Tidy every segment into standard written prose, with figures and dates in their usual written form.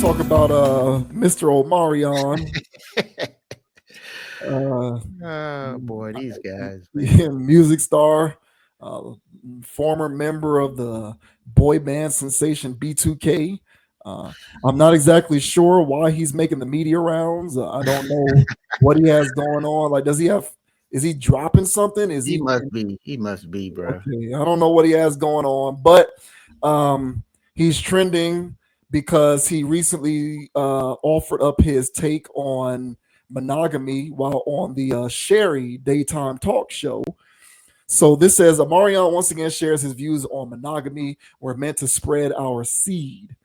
talk about Mr. Omarion, uh, Oh boy, these guys, man. music star, uh, former member of the boy band sensation B2K. Uh, I'm not exactly sure why he's making the media rounds. I don't know what he has going on. Like, does he have? Is he dropping something? Is He he must be. He must be, bro. okay? I don't know what he has going on, but um, he's trending because he recently offered up his take on monogamy while on the Sherry daytime talk show. So this says Omarion once again shares his views on monogamy. We're meant to spread our seed.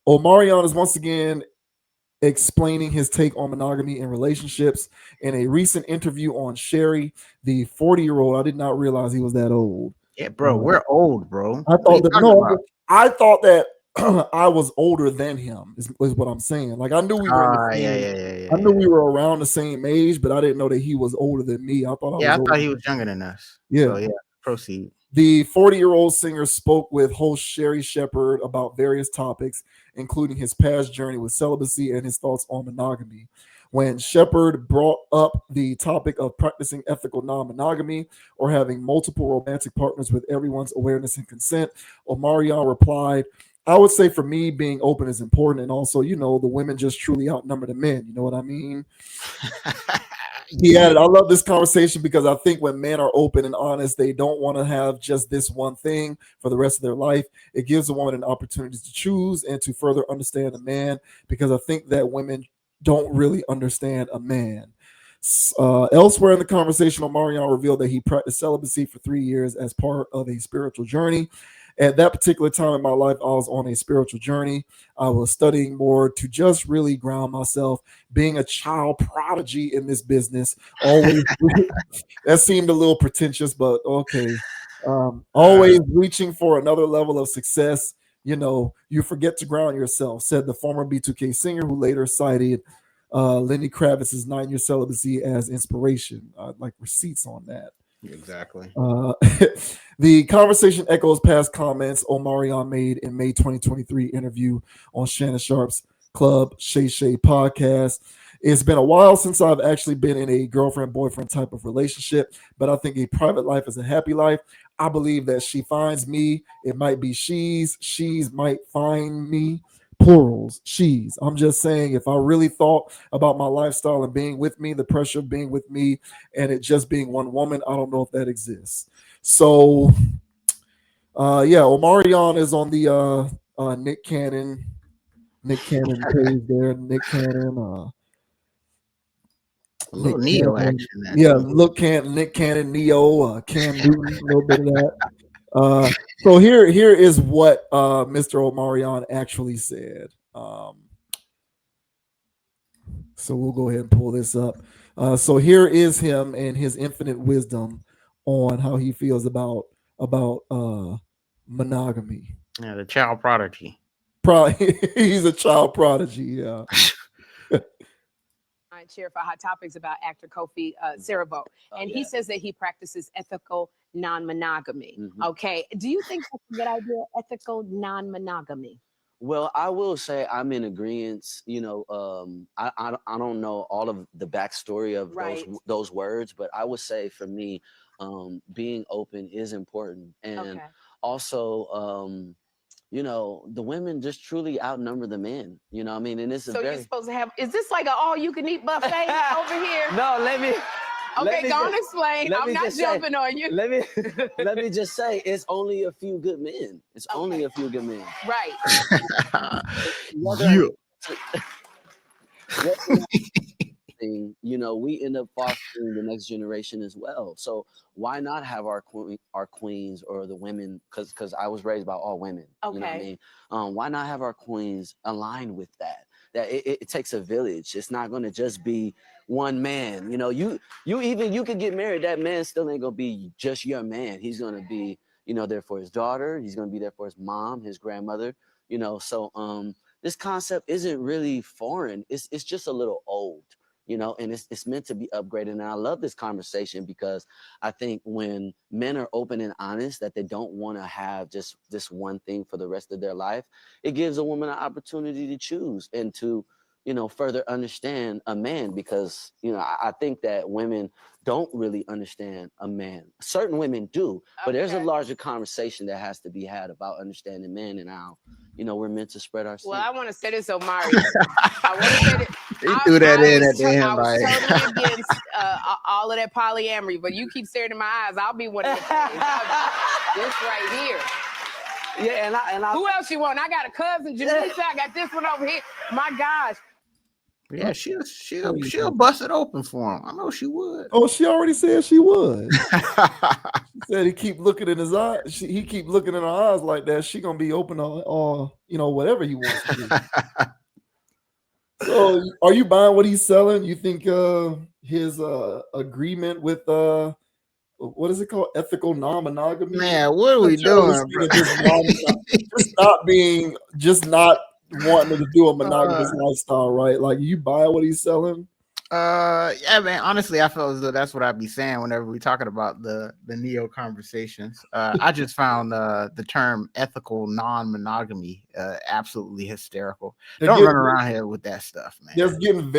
Omarion is once again explaining his take on monogamy in relationships in a recent interview on Sherry, the 40-year-old. I did not realize he was that old. Yeah, bro. Uh, We're old, bro. I What are thought you that talking about? no, I thought that I was older than him. Is what I'm saying. Like I knew we were in the Ah, yeah, same. yeah, yeah, I yeah, knew yeah. we were around the same age, but I didn't know that he was older than me. I thought I Yeah, was I thought older. he was younger than us. Yeah. So yeah, proceed. The 40-year-old singer spoke with host Sherry Shepard about various topics, including his past journey with celibacy and his thoughts on monogamy. When Shepard brought up the topic of practicing ethical non monogamy or having multiple romantic partners with everyone's awareness and consent, Omarion replied, I would say for me, being open is important. And also, the women just truly outnumber the men. You know what I mean? He Yeah, added, I love this conversation because I think when men are open and honest, they don't want to have just this one thing for the rest of their life. It gives a woman an opportunity to choose and to further understand a man because I think that women don't really understand a man. Elsewhere in the conversation, Omarion revealed that he practiced celibacy for 3 years as part of a spiritual journey. At that particular time in my life, I was on a spiritual journey. I was studying more to just really ground myself, being a child prodigy in this business. Always, that seemed a little pretentious, but okay. uh, Always reaching for another level of success. You forget to ground yourself, said the former B2K singer who later cited Lenny Kravitz's 9 year celibacy as inspiration. I'd like receipts on that. exactly. Uh, the conversation echoes past comments Omarion made in May 2023 interview on Shannon Sharp's Club Shay Shay podcast. It's been a while since I've actually been in a girlfriend boyfriend type of relationship, but I think a private life is a happy life. I believe that she finds me. It might be she's might find me. Plurals, she's. I'm just saying, if I really thought about my lifestyle and being with me, the pressure of being with me, and it just being one woman, I don't know if that exists. So, yeah, Omarion is on the Nick Cannon page there. A Nick little Neo Cannon, action there yeah, too. look, Nick Cannon, Neo, Cam Newton, a little bit of that. So here is what Mr. Omarion actually said. So we'll go ahead and pull this up. So here is him and his infinite wisdom on how he feels about monogamy. Yeah, the child prodigy. Probably he's a child prodigy. Yeah. Chair for Hot Topics about actor Kofi Saravo, and he says that he practices ethical non-monogamy. Okay, do you think that's a good idea? Ethical non-monogamy. Well, I will say I'm in agreement. I don't know all of the backstory of Right. those words, but I would say for me, being open is important, and Okay. also, the women just truly outnumber the men. You know, what I mean, and it's a So you're very supposed to have? Is this like an all-you-can-eat buffet over here? no. Let me Okay, go on, explain. let I'm me not just say- jumping on you. let me let me just say it's only a few good men. It's only Okay. a few good men. Right. Whether You. whether or not thing, we end up fostering the next generation as well. So why not have our queens or the women? Because I was raised by all women. You know what I Okay. mean? Why not have our queens align with that? That it takes a village. It's not going to just be one man. You could get married. That man still ain't gonna be just your man. He's gonna be there for his daughter. He's gonna be there for his mom, his grandmother. So this concept isn't really foreign. It's just a little old. you know, and it's meant to be upgraded. And I love this conversation because I think when men are open and honest that they don't want to have just this one thing for the rest of their life, it gives a woman an opportunity to choose and to, you know, further understand a man, because, you know, I think that women don't really understand a man. Certain women do, but there's a larger conversation that has to be had about understanding men and how, you know, we're meant to spread our Well, seed. I want to say this, Omarion. I want to say that He threw that in was at the end, I was like totally against all of that polyamory, but you keep staring in my eyes. I'll be one of the this right here. Yeah, and I Who else you want? I got a cousin, Janita. I got this one over here. My gosh. yeah, she'll bust it open for him. I know she would. Oh, she already said she would. She said he keep looking in his eyes. He keep looking in her eyes like that. She gonna be open on you know, whatever he wants to do. So, are you buying what he's selling? You think his agreement with what is it called? Ethical non-monogamy? Man, what are we doing, bro? Just not wanting to do a monogamous lifestyle, right? Like, you buy what he's selling? Yeah, man. Honestly, I feel as though that's what I'd be saying whenever we're talking about the neo conversations. I just found the term ethical non-monogamy absolutely hysterical. Don't run around here with that stuff, man. They're getting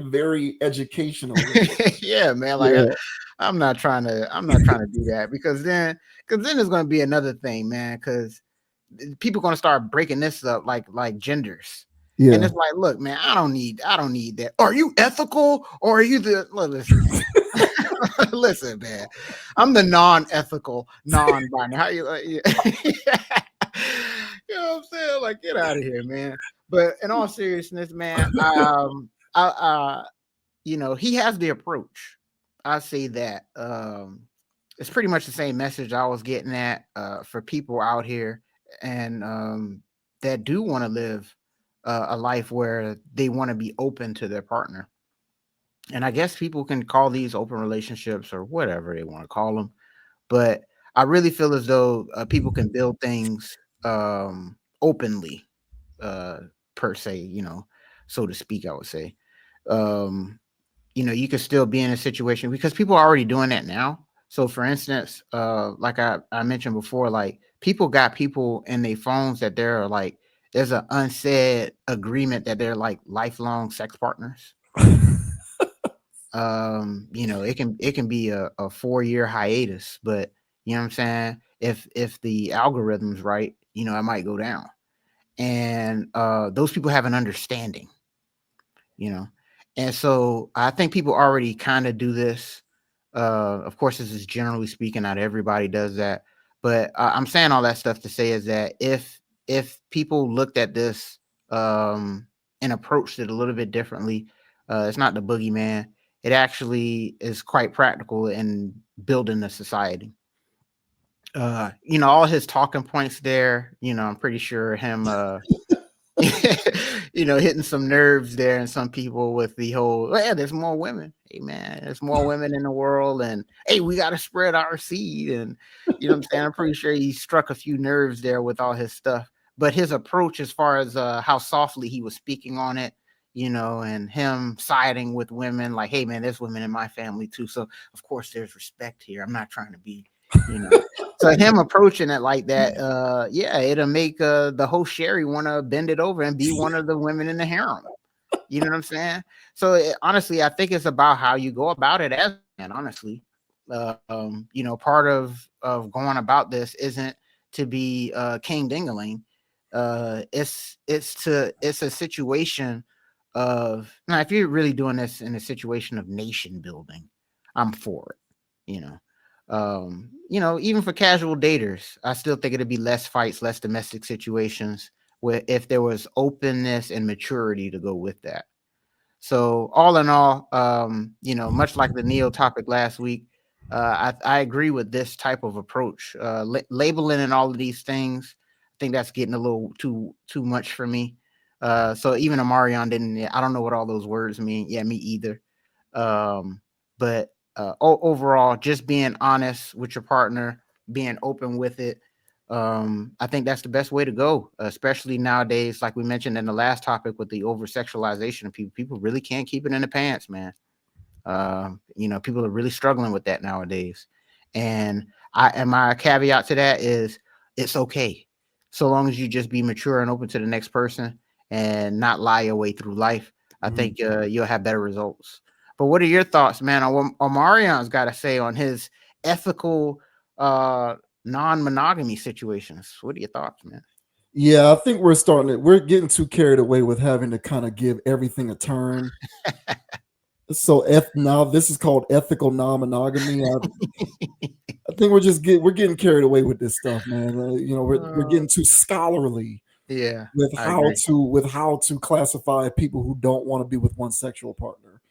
very educational. Yeah, man. Like I'm not trying to do that because then there's going to be another thing, man. Because people going to start breaking this up like genders. Yeah. And it's like, look, man, I don't need that. Are you ethical or are you the listen? Listen, man, I'm the non-ethical, non-binary. How you you know what I'm saying? Like, get out of here, man. But in all seriousness, man, you know, he has the approach. I say that. It's pretty much the same message I was getting at for people out here and that do want to live a life where they want to be open to their partner. And I guess people can call these open relationships or whatever they want to call them. But I really feel as though people can build things openly, per se, you know, so to speak, I would say. You know, you could still be in a situation because people are already doing that now. So for instance, like I mentioned before, like people got people in their phones that they're like, there's an unsaid agreement that they're like lifelong sex partners. You know, it can be a 4-year hiatus, but you know what I'm saying? If the algorithm's right, you know, it might go down. And those people have an understanding, you know. And so I think people already kind of do this. Of course, this is generally speaking, not everybody does that. But I'm saying all that stuff to say is that if people looked at this and approached it a little bit differently, it's not the boogeyman. It actually is quite practical in building a society. You know, all his talking points there, you know, I'm pretty sure him you know, hitting some nerves there and some people with the whole, yeah, there's more women. Hey man, there's more women in the world, and hey, we got to spread our seed. And you know what I'm saying? I'm pretty sure he struck a few nerves there with all his stuff. But his approach as far as how softly he was speaking on it, you know, and him siding with women, like, hey man, there's women in my family too. So of course there's respect here. I'm not trying to be, you know. So him approaching it like that, yeah, it'll make the whole Sherry want to bend it over and be one of the women in the harem. You know what I'm saying? So honestly, I think it's about how you go about it as a man. Honestly, you know, part of going about this isn't to be king dingaling. It's a situation of now. If you're really doing this in a situation of nation building, I'm for it. You know, even for casual daters, I still think it'd be less fights, less domestic situations where if there was openness and maturity to go with that. So all in all, you know, much like the Neo topic last week, I agree with this type of approach. Labeling and all of these things, I think that's getting a little too much for me. So even Omarion didn't. I don't know what all those words mean. Yeah, me either. But overall, just being honest with your partner, being open with it, I think that's the best way to go, especially nowadays, like we mentioned in the last topic with the over sexualization of people. People really can't keep it in the pants, man. People are really struggling with that nowadays. And my caveat to that is it's okay. So long as you just be mature and open to the next person and not lie your way through life, I think you'll have better results. But what are your thoughts, man, on what Omarion's got to say on his ethical non-monogamy situations? What are your thoughts, man? Yeah, I think we're getting too carried away with having to kind of give everything a turn. So now this is called ethical non-monogamy. I think we're getting carried away with this stuff, man. We're getting too scholarly Yeah, with I agree. how to classify people who don't want to be with one sexual partner.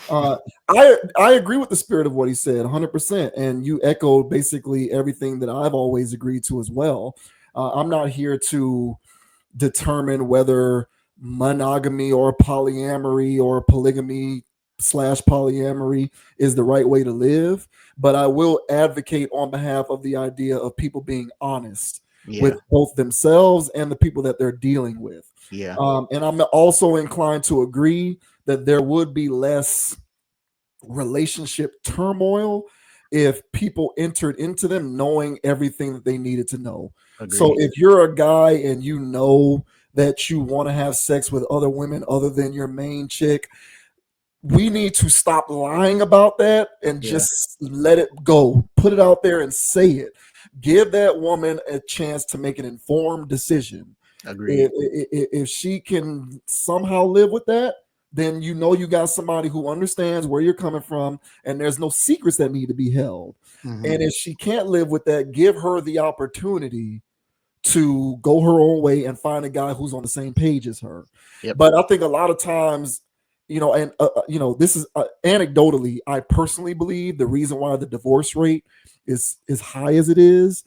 I agree with the spirit of what he said 100%, and you echoed basically everything that I've always agreed to as well. I'm not here to determine whether monogamy or polyamory or polygamy slash polyamory is the right way to live, but I will advocate on behalf of the idea of people being honest Yeah, with both themselves and the people that they're dealing with. yeah, And I'm also inclined to agree that there would be less relationship turmoil if people entered into them knowing everything that they needed to know. So agreed. if you're a guy and you know that you want to have sex with other women other than your main chick, we need to stop lying about that and Yeah, just let it go. Put it out there and say it. Give that woman a chance to make an informed decision. agreed. If she can somehow live with that, then you know you got somebody who understands where you're coming from and there's no secrets that need to be held. Mhm. And if she can't live with that, give her the opportunity to go her own way and find a guy who's on the same page as her. Yep. But I think a lot of times, this is anecdotally, I personally believe the reason why the divorce rate is as high as it is,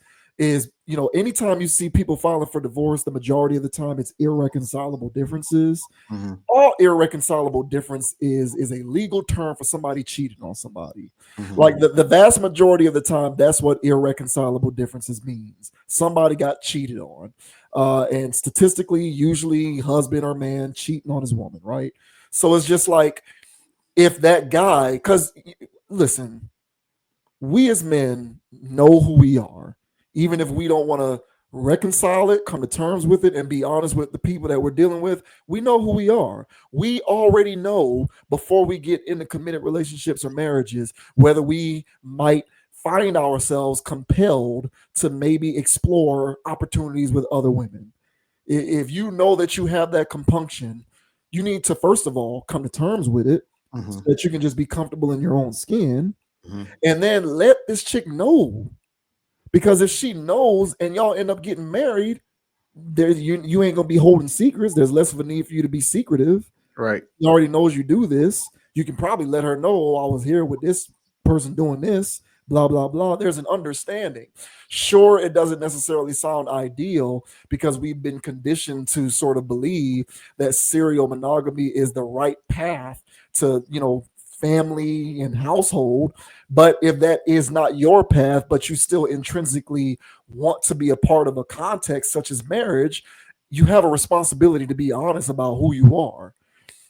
anytime you see people filing for divorce, the majority of the time it's irreconcilable differences. Mhm. All irreconcilable difference is a legal term for somebody cheating on somebody. Mhm. Like the vast majority of the time, that's what irreconcilable differences means. Somebody got cheated on. And statistically, usually husband or man cheating on his woman, right? So it's just like if that guy, because listen, we as men know who we are, even if we don't want to reconcile it, come to terms with it, and be honest with the people that we're dealing with. We know who we are. We already know before we get into committed relationships or marriages whether we might find ourselves compelled to maybe explore opportunities with other women. If you know that you have that compunction, you need to first of all come to terms with it so Mhm. that you can just be comfortable in your own skin, Mhm. and then let this chick know. Because if she knows and y'all end up getting married, you ain't gonna be holding secrets. There's less of a need for you to be secretive. Right. She already knows you do this. You can probably let her know, oh, I was here with this person doing this, blah, blah, blah. There's an understanding. Sure, it doesn't necessarily sound ideal because we've been conditioned to sort of believe that serial monogamy is the right path to, family and household. But if that is not your path, but you still intrinsically want to be a part of a context such as marriage, you have a responsibility to be honest about who you are.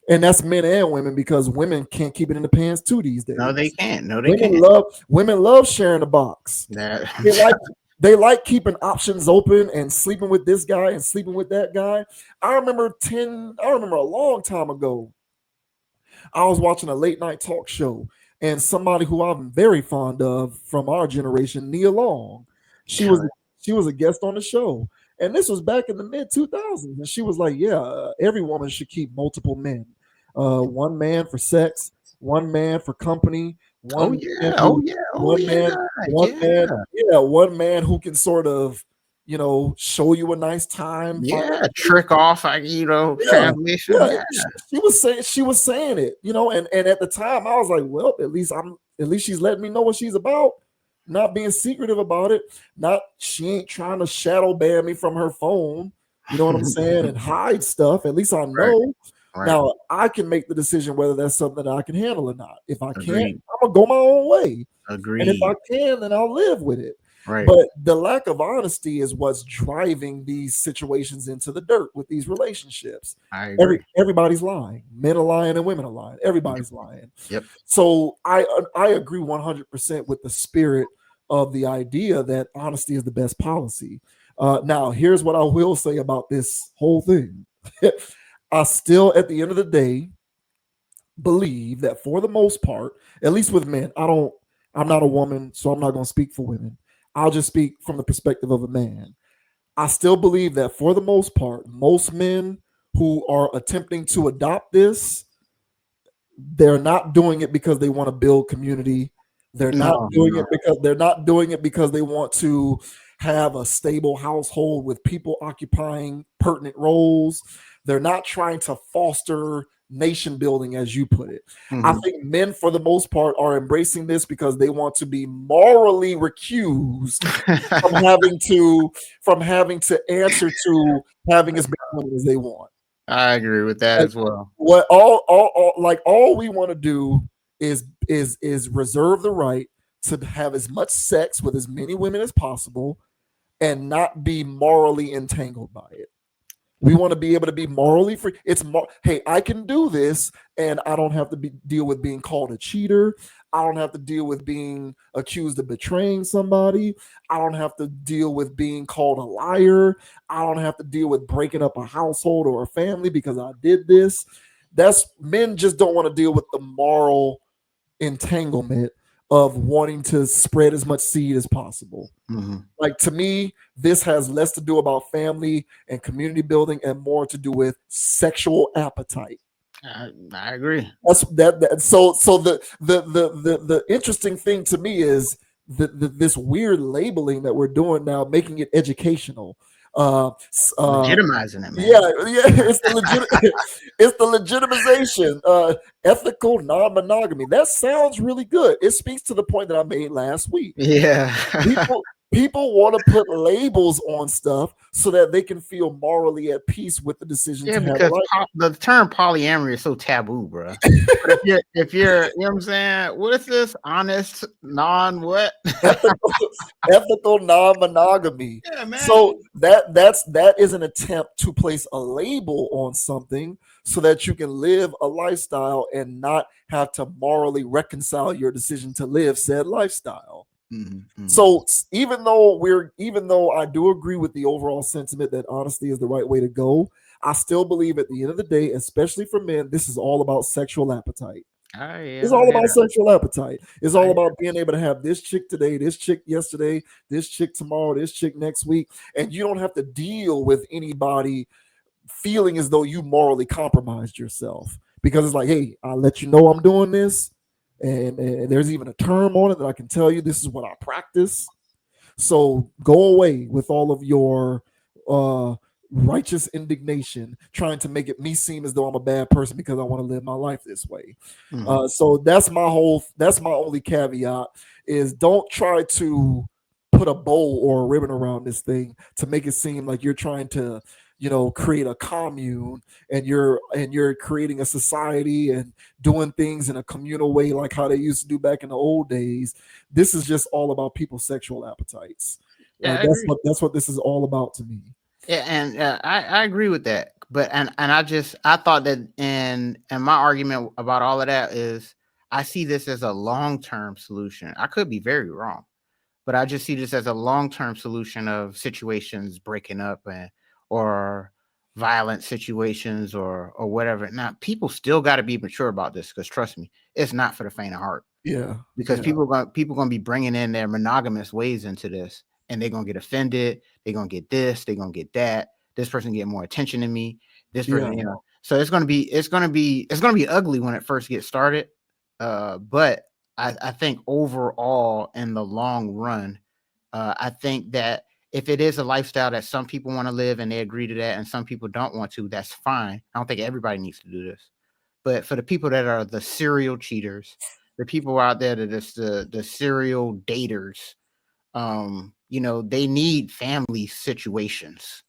And that's men and women, because women can't keep it in the pants too these No, they days. can't. No, they Women can't. love women love sharing a box. That. They like they like keeping options open and sleeping with this guy and sleeping with that guy. I remember a long time ago, I was watching a late night talk show, and somebody who I'm very fond of from our generation, Nia Long, she was she was a guest on the show, and this was back in the mid 2000s, and she was like, "Yeah, every woman should keep multiple men, one man for sex, one man for company, Oh one man yeah. Oh who, yeah. Oh one yeah. man, one Yeah. man, yeah, one man who can sort of." Show you a nice time. Yeah. Trick off. Yeah, Translation. yeah. Yeah. She was saying it, and at the time I was like, well, at least she's letting me know what she's about, not being secretive about it. Not she ain't trying to shadow ban me from her phone. You know what I'm saying? And hide stuff. At least I Right. know. Right. Now I can make the decision whether that's something that I can handle or not. If I can't, Agreed. I'm gonna go my own way. And if I Agreed. can, then I'll live with it. Right. But the lack of honesty is what's driving these situations into the dirt with these relationships. I agree. Everybody's lying. Men are lying and women are lying. Everybody's lying. Yep. So I agree 100% with the spirit of the idea that honesty is the best policy. Now, here's what I will say about this whole thing. I still, at the end of the day, believe that for the most part, at least with men, I'm not a woman, so I'm not going to speak for women. I'll just speak from the perspective of a man. I still believe that for the most part, most men who are attempting to adopt this, they're not doing it because they want to build community. They're not doing it because they want to have a stable household with people occupying pertinent roles. They're not trying to foster nation building, as you put it. I think men, for the most part, are embracing this because they want to be morally recused from having to answer to having as many women as they want. I agree with that as well. What all we want to do is reserve the right to have as much sex with as many women as possible and not be morally entangled by it. We want to be able to be morally free. Hey, I can do this, and I don't have to deal with being called a cheater. I don't have to deal with being accused of betraying somebody. I don't have to deal with being called a liar. I don't have to deal with breaking up a household or a family because I did this. Men just don't want to deal with the moral entanglement of wanting to spread as much seed as possible. Like, to me, this has less to do about family and community building and more to do with sexual appetite. I agree. So the interesting thing to me is this weird labeling that we're doing now, making it educational. Legitimizing it, man. It's the legitimization. Ethical non-monogamy. That sounds really good. It speaks to the point that I made last week. Yeah. People want to put labels on stuff so that they can feel morally at peace with the decision to have a life. The term polyamory is so taboo, bro. But if you're, you know what I'm saying? What is this? Honest, what? ethical non-monogamy. Yeah, man. So that is an attempt to place a label on something so that you can live a lifestyle and not have to morally reconcile your decision to live said lifestyle. So even though I do agree with the overall sentiment that honesty is the right way to go, I still believe at the end of the day, especially for men, this is all about sexual appetite. It's all about sexual appetite. It's all about being able to have this chick today, this chick yesterday, this chick tomorrow, this chick next week. And you don't have to deal with anybody feeling as though you morally compromised yourself. Because it's like, hey, I'll let you know I'm doing this. And there's even a term on it that I can tell you this is what I practice. So go away with all of your righteous indignation, trying to make me seem as though I'm a bad person because I want to live my life this way. So that's my only caveat is don't try to put a bow or a ribbon around this thing to make it seem like you're trying to, create a commune and you're creating a society and doing things in a communal way like how they used to do back in the old days. This is just all about people's sexual appetites. That's what this is all about to me. Yeah, and I agree with that. But I thought that and my argument about all of that is I see this as a long-term solution. I could be very wrong, but I just see this as a long-term solution of situations breaking up or violent situations or whatever. Now, people still got to be mature about this because trust me, it's not for the faint of heart. Yeah, because people gonna be bringing in their monogamous ways into this, and they're gonna get offended. They're gonna get this. They're gonna get that. This person get more attention than me. This person, So it's gonna be ugly when it first gets started. But I think overall in the long run, I think that if it is a lifestyle that some people want to live and they agree to that, and some people don't want to, that's fine. I don't think everybody needs to do this. But for the people that are the serial cheaters, the people out there that is the serial daters, they need family situations.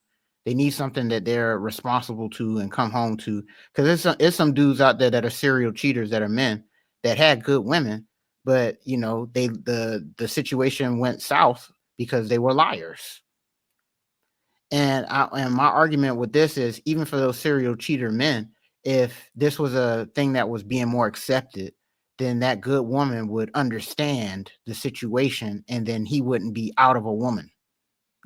They need something that they're responsible to and come home to. Because there's some dudes out there that are serial cheaters that are men that had good women, but the situation went south because they were liars. And my argument with this is, even for those serial cheater men, if this was a thing that was being more accepted, then that good woman would understand the situation, and then he wouldn't be out of a woman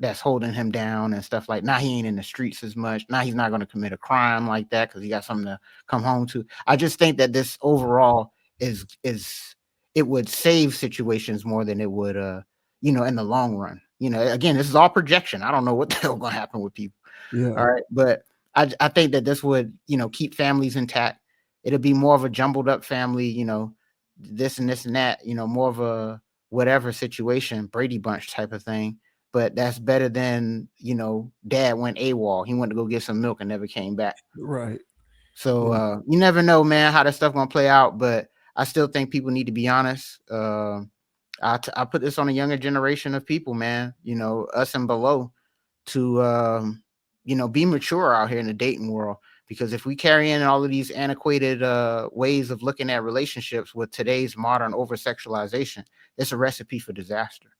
that's holding him down and stuff like. Now he ain't in the streets as much. Now he's not going to commit a crime like that because he got something to come home to. I just think that this overall is it would save situations more than it would in the long run. Again, this is all projection. I don't know what the hell gonna happen with people. Yeah. All right, but I think that this would keep families intact. It'll be more of a jumbled up family. This and this and that. More of a whatever situation, Brady Bunch type of thing. But that's better than dad went AWOL. He went to go get some milk and never came back. Right. So you never know, man, how that stuff gonna play out. But I still think people need to be honest. I put this on a younger generation of people, man, us and below, to, be mature out here in the dating world. Because if we carry in all of these antiquated ways of looking at relationships with today's modern over-sexualization, it's a recipe for disaster.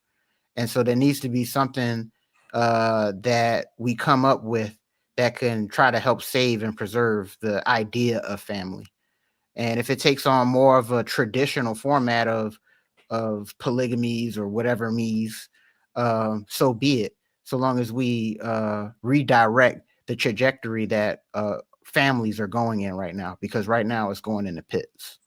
And so there needs to be something that we come up with that can try to help save and preserve the idea of family. And if it takes on more of a traditional format of polygamies or whatever me's, so be it. So long as we redirect the trajectory that families are going in right now, because right now it's going in the pits.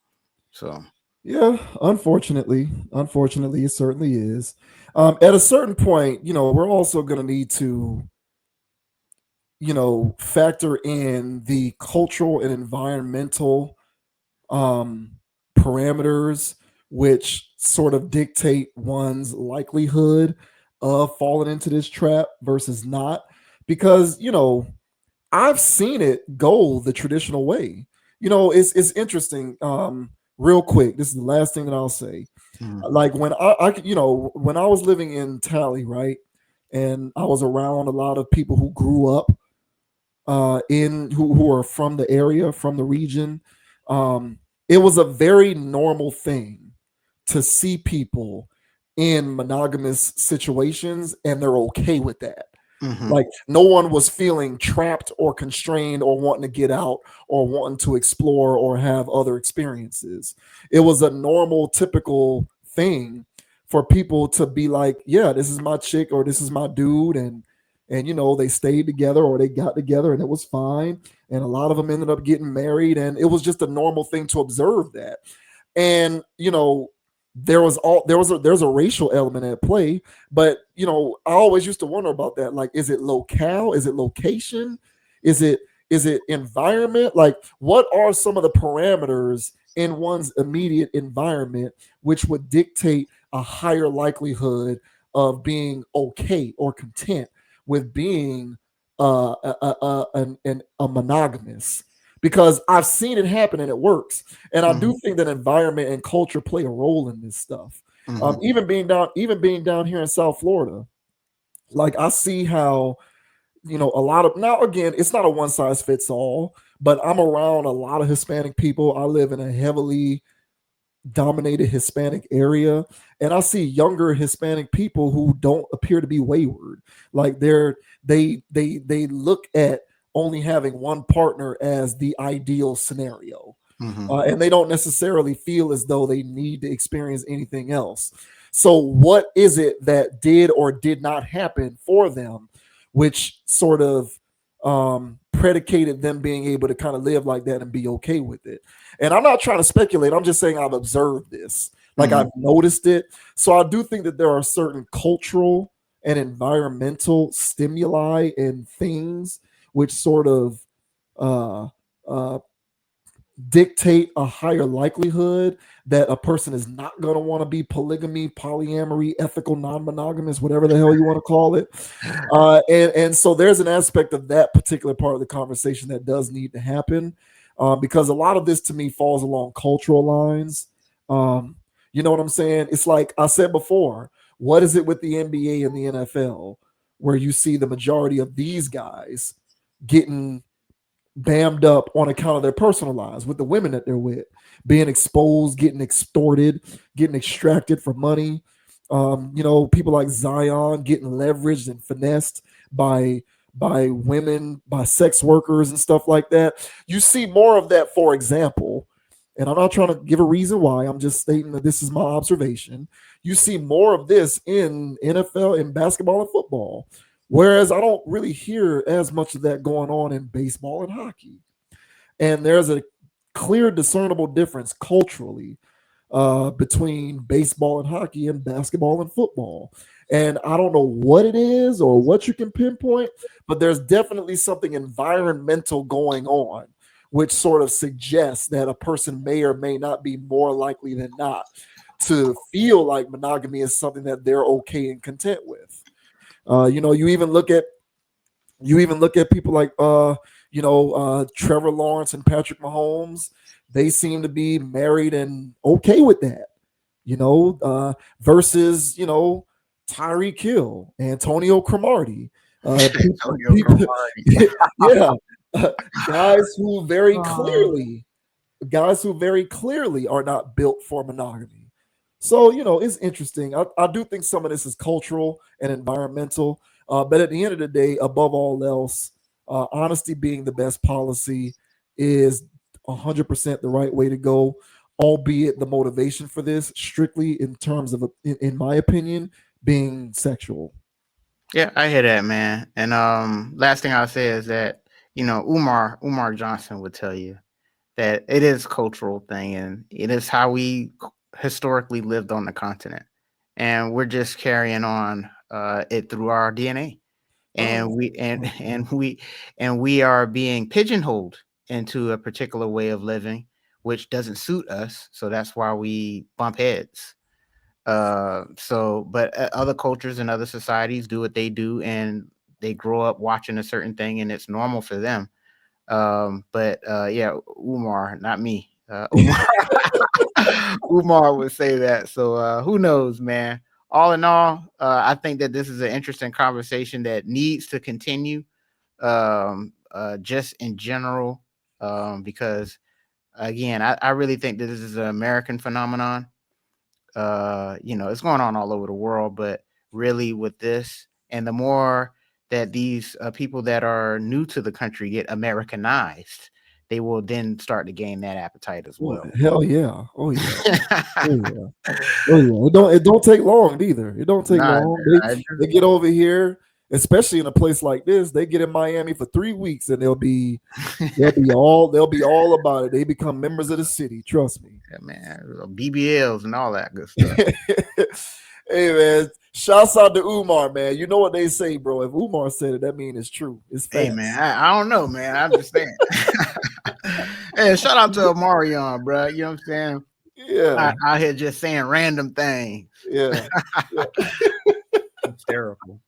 So yeah, unfortunately, it certainly is. At a certain point, we're also going to need to, factor in the cultural and environmental parameters which sort of dictate one's likelihood of falling into this trap versus not. Because, I've seen it go the traditional way. It's interesting. Real quick, this is the last thing that I'll say. Like when when I was living in Tally, right, and I was around a lot of people who grew up who are from the area, from the region. It was a very normal thing to see people in monogamous situations, and they're okay with that. Like no one was feeling trapped or constrained or wanting to get out or wanting to explore or have other experiences. It was a normal, typical thing for people to be like, yeah, this is my chick or this is my dude. And they stayed together or they got together and it was fine. And a lot of them ended up getting married, and it was just a normal thing to observe that. And, there's a racial element at play, but I always used to wonder about that. Like, is it locale? Is it location? Is it environment? Like, what are some of the parameters in one's immediate environment which would dictate a higher likelihood of being okay or content with being a monogamous? Because I've seen it happen and it works. And I do think that environment and culture play a role in this stuff. Even being down here in South Florida, like I see how, a lot of, now again, it's not a one size fits all, but I'm around a lot of Hispanic people. I live in a heavily dominated Hispanic area, and I see younger Hispanic people who don't appear to be wayward. Like they look at only having one partner as the ideal scenario. And they don't necessarily feel as though they need to experience anything else. So what is it that did or did not happen for them, which sort of predicated them being able to kind of live like that and be okay with it? And I'm not trying to speculate. I'm just saying I've observed this. Like I've noticed it. So I do think that there are certain cultural and environmental stimuli and things which sort of dictate a higher likelihood that a person is not going to want to be polygamy, polyamory, ethical, non-monogamous, whatever the hell you want to call it. And so there's an aspect of that particular part of the conversation that does need to happen, because a lot of this to me falls along cultural lines. You know what I'm saying? It's like I said before, what is it with the NBA and the NFL where you see the majority of these guys getting bammed up on account of their personal lives with the women that they're with, being exposed, getting extorted, getting extracted for money, People like Zion getting leveraged and finessed by women, by sex workers and stuff like that. You see more of that, for example, and I'm not trying to give a reason why. I'm just stating that this is my observation. You see more of this in NFL, in basketball and football, whereas I don't really hear as much of that going on in baseball and hockey. And there's a clear, discernible difference culturally between baseball and hockey and basketball and football. And I don't know what it is or what you can pinpoint, but there's definitely something environmental going on, which sort of suggests that a person may or may not be more likely than not to feel like monogamy is something that they're okay and content with. You even look at people like Trevor Lawrence and Patrick Mahomes. They seem to be married and okay with that, versus Tyreek Hill, Antonio Cromartie, people, yeah, guys who very clearly are not built for monogamy. So it's interesting. I do think some of this is cultural and environmental. But at the end of the day, above all else, honesty being the best policy is 100% the right way to go, albeit the motivation for this strictly in terms of, in my opinion, being sexual. Yeah, I hear that, man. And last thing I'll say is that, Umar Johnson would tell you that it is a cultural thing, and it is how we historically lived on the continent. And we're just carrying on it through our DNA. And we are being pigeonholed into a particular way of living, which doesn't suit us. So that's why we bump heads. But other cultures and other societies do what they do, and they grow up watching a certain thing, and it's normal for them. Yeah, Umar, not me. Umar, Umar would say that. So who knows, man? All in all, I think that this is an interesting conversation that needs to continue. Just in general, because again, I really think that this is an American phenomenon. It's going on all over the world, but really with this, and the more that these people that are new to the country get Americanized, they will then start to gain that appetite as well. Hell yeah! Oh yeah! Oh yeah! Oh yeah! It don't take long either. It don't take long. They get over here, especially in a place like this. They get in Miami for 3 weeks, and they'll be all about it. They become members of the city. Trust me. Yeah, man. BBLs and all that good stuff. Hey man, shouts out to Umar, man. You know what they say, bro. If Umar said it, that means it's true. It's facts. Hey man, I don't know, man. I'm just saying. Hey, shout out to Omarion, bro. You know what I'm saying? Yeah. Out here just saying random things. Yeah. It's terrible.